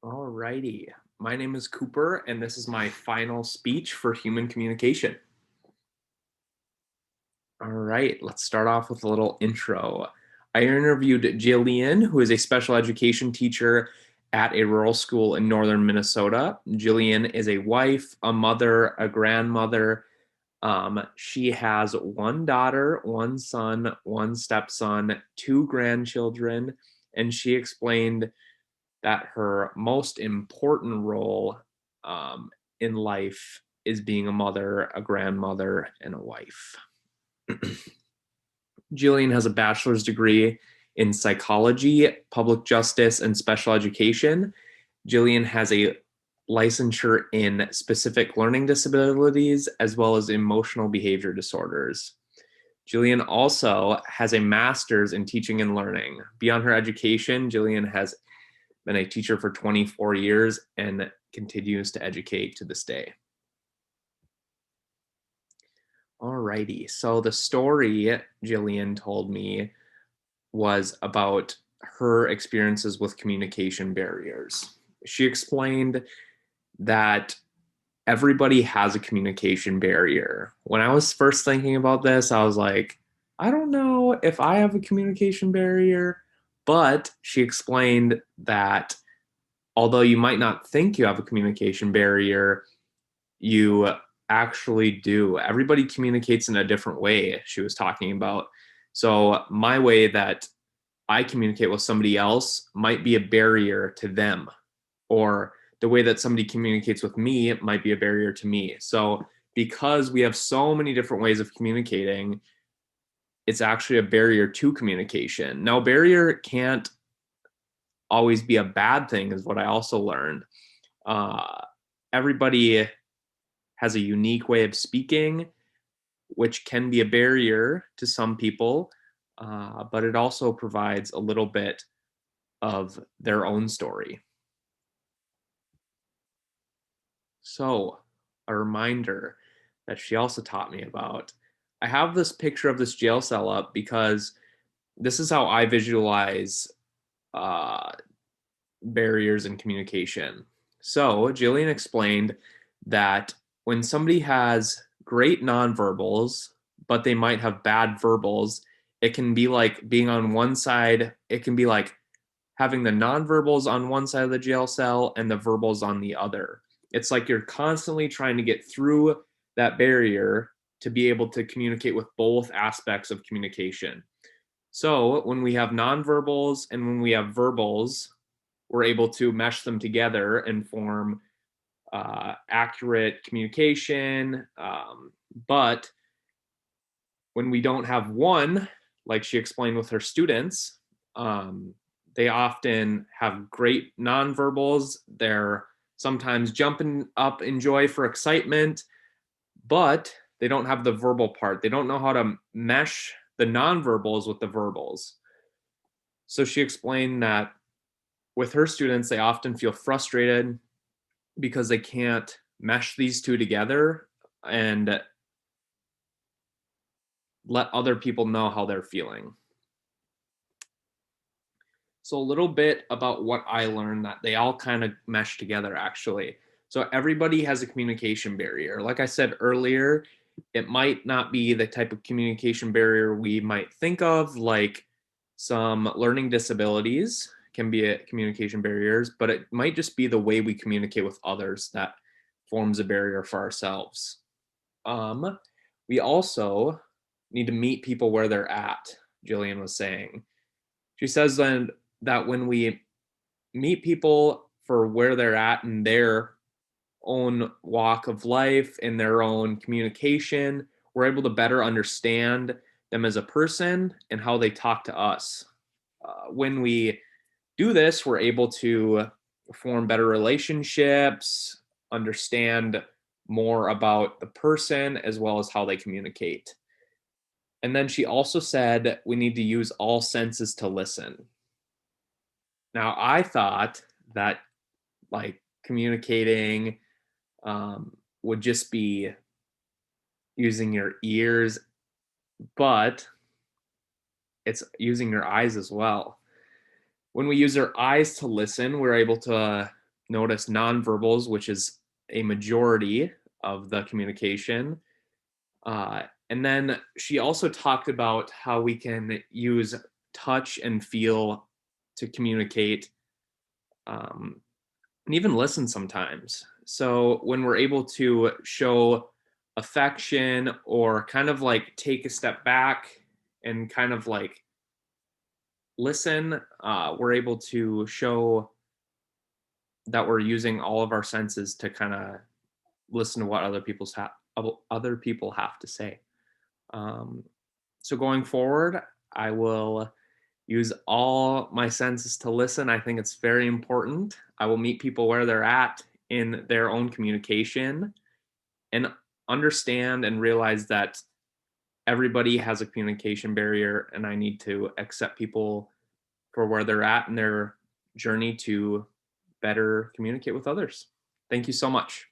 Alrighty. My name is Cooper, and this is my final speech for human communication. All right, let's start off with a little intro. I interviewed Jillian, who is a special education teacher at a rural school in northern Minnesota. Jillian is a wife, a mother, a grandmother. She has one daughter, one son, one stepson, two grandchildren, and she explained that her most important role um, in life is being a mother, a grandmother, and a wife. Jillian has a bachelor's degree in psychology, public justice, and special education. Jillian has a licensure in specific learning disabilities as well as emotional behavior disorders. Jillian also has a master's in teaching and learning. Beyond her education, Jillian has been a teacher for 24 years and continues to educate to this day. Alrighty, so the story Jillian told me was about her experiences with communication barriers. She explained that everybody has a communication barrier. When I was first thinking about this, I was like, I don't know if I have a communication barrier, but she explained that although you might not think you have a communication barrier, you actually do. Everybody communicates in a different way, she was talking about. So, my way that I communicate with somebody else might be a barrier to them, or the way that somebody communicates with me might be a barrier to me. So, because we have so many different ways of communicating, it's actually a barrier to communication. Now, barrier can't always be a bad thing, is what I also learned. Everybody has a unique way of speaking, which can be a barrier to some people, but it also provides a little bit of their own story. So, a reminder that she also taught me about. I have this picture of this jail cell up because this is how I visualize uh, barriers in communication. So, Jillian explained that when somebody has great nonverbals, but they might have bad verbals, it can be like being on one side, it can be like having the nonverbals on one side of the jail cell and the verbals on the other. It's like you're constantly trying to get through that barrier to be able to communicate with both aspects of communication. So when we have nonverbals and when we have verbals, we're able to mesh them together and form accurate communication. But when we don't have one, like she explained with her students, they often have great nonverbals. They're sometimes jumping up in joy for excitement, but they don't have the verbal part. They don't know how to mesh the nonverbals with the verbals. So she explained that with her students, they often feel frustrated because they can't mesh these two together and let other people know how they're feeling. So, a little bit about what I learned that they all kind of mesh together actually. So, everybody has a communication barrier. Like I said earlier, it might not be the type of communication barrier we might think of, like some learning disabilities can be a communication barriers, but it might just be the way we communicate with others that forms a barrier for ourselves. Um, we also need to meet people where they're at, Jillian was saying. She says then that when we meet people for where they're at in their own walk of life, in their own communication, we're able to better understand them as a person and how they talk to us. When we do this, we're able to form better relationships, understand more about the person as well as how they communicate. And then she also said we need to use all senses to listen. Now, I thought that like communicating would just be using your ears, but it's using your eyes as well. When we use our eyes to listen, we're able to notice nonverbals, which is a majority of the communication. And then she also talked about how we can use touch and feel to communicate, and even listen sometimes. So when we're able to show affection or kind of like take a step back and kind of like listen, we're able to show that we're using all of our senses to kind of listen to what other people have to say. Um, so going forward, I will use all my senses to listen. I think it's very important. I will meet people where they're at in their own communication and understand and realize that everybody has a communication barrier, and I need to accept people for where they're at in their journey to better communicate with others. Thank you so much.